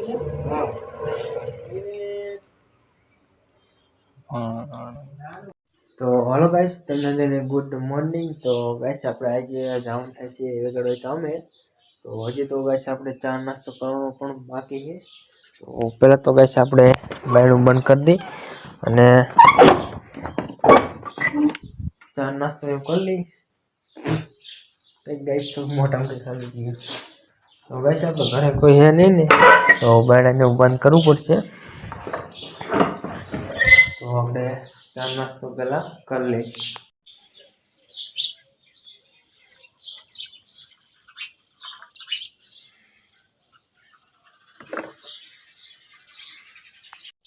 તો હાલો ગાઈસ, તમને good morning. તો ગાઈસ આપણે આજે જવાનું થાય છે વેગડ કામે. તો હજી તો ગાઈસ આપણે ચા નાસ્તો કરવાનો પણ બાકી છે. તો પહેલાં તો ગાઈસ આપણે બાયણું બંધ કરી દઈ અને ચા નાસ્તો એમ કરી લઈ. ગાઈસ તો મોટા મોટી ચાલુ ગયું. તો ગાઈસ આપણે ઘરે કોઈ હે નહીં ને, તો બાયણાને બંધ કરવું પડશે. તો આપણે ચા નાસ્તો પહેલા કરી લઈ.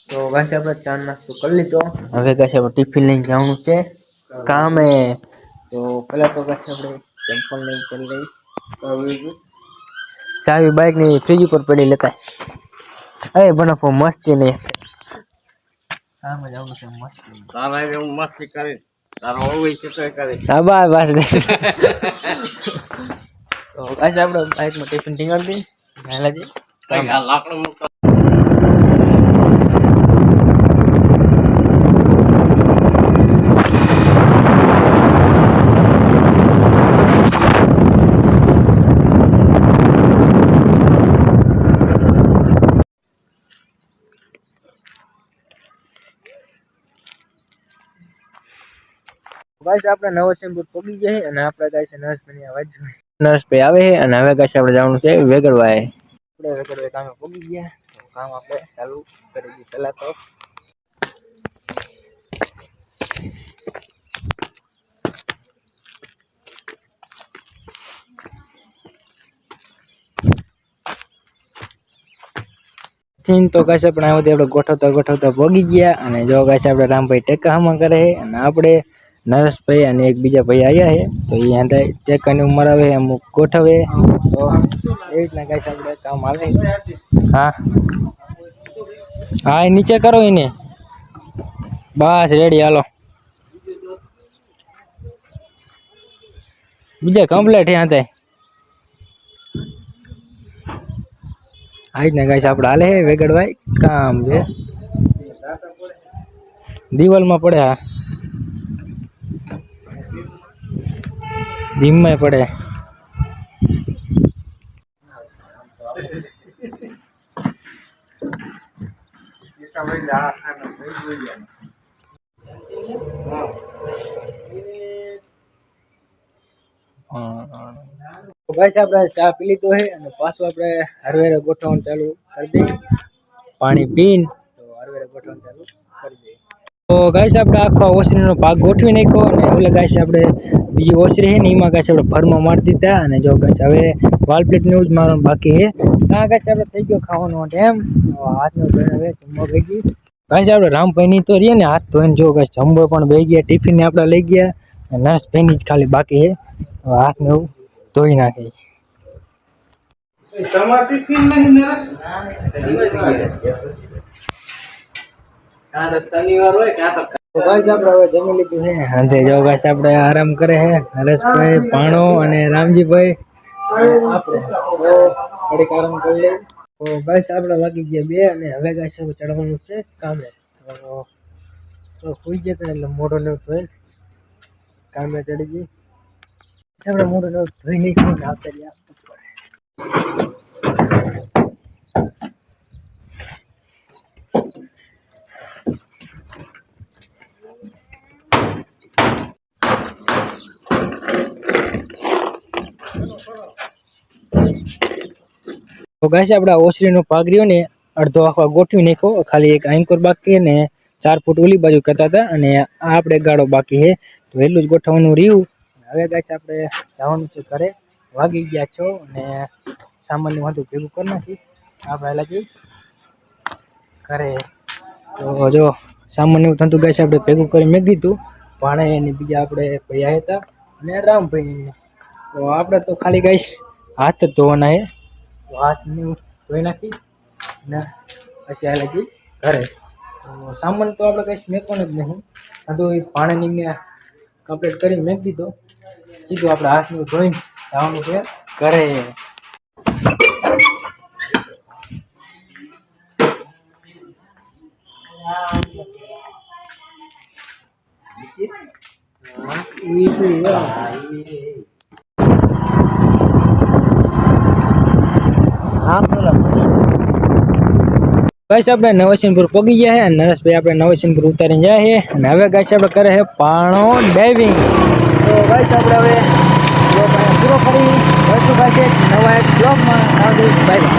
તો ગાઈસ આપણે ચા નાસ્તો કરી લીધો. હવે ગાઈસ આપણે ટિફિન લઈને જવાનું છે કામે. તો પહેલા તો ગાઈસ આપણે ચંપલ લઈને કરી લઈ. ચાવી બાઈક ની ફ્રીજ ઉપર પડી લેતા. એ બનફો મસ્તી નહીં. કામે જવાનું છે મસ્તી. તારા હું મસ્તી કરી તારો ઓવી છે તો કરી. હા બસ. તો ગાઈસ આપણે બાઈકમાં ટિફિન ટીંગાડી દઈ. હાલાજી કઈ આ લાકડું મૂકો. ગાઈસ આપણે નવરસિંહપુર પહોંચી ગયા છે અને આપણે ગાઈસ નર્સભાઈ અવાજ નર્સભાઈ આવે છે અને હવે ગાઈસ આપણે જવાનું છે વેગડવાય. આપણે વેગડવાય કામે પહોંચી ગયા. તો કામ આપણે ચાલુ કરી દઈએ. પહેલા તો ગાઈસ આપણે આવ્યો આપણે ગોઠવતા પહોંચી ગયા. અને જો ગાઈસ આપણે રામભાઈ ટેકામાં કરે છે અને આપણે નરેશભાઈ અને એક બીજા ભાઈ આવ્યા છે. તો એ અંદર ટેકાની ઉંમર આવે અમુક ગોઠવે. તો એ રીતના ગાઈસ આપણે કામ આવે. હા હા, એ નીચે કરો એને. બસ રેડી, હાલો. બીજા કમ્પ્લીટ ત્યાં થાય. આજ ને ગાઈસ આપણે હાલે વેગડવાય કામ છે. દિવાલમાં પડે. હા, ભીમમાં પડે. ગાઈસ આપણે ચા પી લીધો છે અને પાછું આપણે હરવેરે ગોઠવવાનું ચાલુ કરી દઈએ. પાણી પીને તો હરવેરે ગોઠવવાનું ચાલુ કરી દઈએ. તો ગાઈસ આપણે આખો ઓસરીનો ભાગ ગોઠવી નાખ્યો અને એટલે ગાઈસ આપણે બીજી ઓસરી છે ને એમાં ગાઈસ આપણે ફરમાં મારી દીધા. અને જો ગાઈસ હવે વાલ પ્લેટ ને જ મારવાનું બાકી છે. ત્યાં ગાઈસ આપણે થઈ ગયો ખાવાનો ટાઈમ. હાથનો ધોઈને હવે જમવા ભેગી. ગાઈસ આપણે રામભાઈની તો રહીએ ને હાથ ધોઈને જો ગાઈસ જમવા પણ બે ગયા. ટિફિન ને આપણે લઈ ગયા. નર્સભાઈની જ ખાલી બાકી છે. હાથ ને એવું ધોઈ નાખી. શનિવાર હોય કે તો ગાઈસ આપણે હવે જમી લીધું છે. હાંજે જો ગાઈસ આપણે આરામ કરે છે નરેશભાઈ, પાણો અને રામજીભાઈ. આપણે તો થોડીક આરામ કરી લઈએ. તો ગાઈસ આપણે વાગી ગયા 2 અને હવે ગાઈસ આપણે ચડવાનું છે કામે. તો સુઈ ગયા હતા એટલે મોઢો ને ધોઈ કામે ચડી ગઈ. આપણે મોઢો ધોઈ નહીં આવતા રહ્યા ઉપર. તો ગાઈસ આપણે ઓસરીનો ભાગ રહ્યો ને અડધો આખો ગોઠવી નાખ્યો. ખાલી એક આંકોર બાકી ને 4 ફૂટ ઓલી બાજુ કરતા હતા અને આ આપણે ગાળો બાકી છે. તો એટલું જ ગોઠવવાનું રહ્યું. હવે ગાઈસ આપણે જવાનું છે ઘરે. વાગી ગયા છો અને સામાન્ય વાંધું ભેગું કરી નાખી આપણે હાલા જઈ ઘરે. તો જો સામાન્ય ધંધુ ગાઈસ આપણે ભેગું કરી મેં દીધું. ભાણે એની બીજા આપણે ભાઈ હતા અને રામભાઈ. તો આપણે તો ખાલી ગાઈસ હાથ જ ધોવાના છે. તો હાથ ધોઈ નાખી ને પછી હાલે જઈ ઘરે. તો સામાન તો આપણે કઈ મેકવાનું જ નહીં. આ તો એ પાણીની કમ્પ્લીટ કરી મેક દીધો. સીધું આપણે હાથનું ધોઈને જવાનું છે ઘરે. ગાઈસ આપણે નવસિંહપુર પગી ગયા છે અને નરેશભાઈ આપણે નવસિંહપુર ઉતારીને જાય છે અને હવે ગાઈસ આપણે કરે છે પાણો ડાઇવિંગ. તો ગાઈસ આપણે હવે બ્લોગ અહીંયા પૂરો કરી નવા એક બ્લોગમાં આવતી બાય.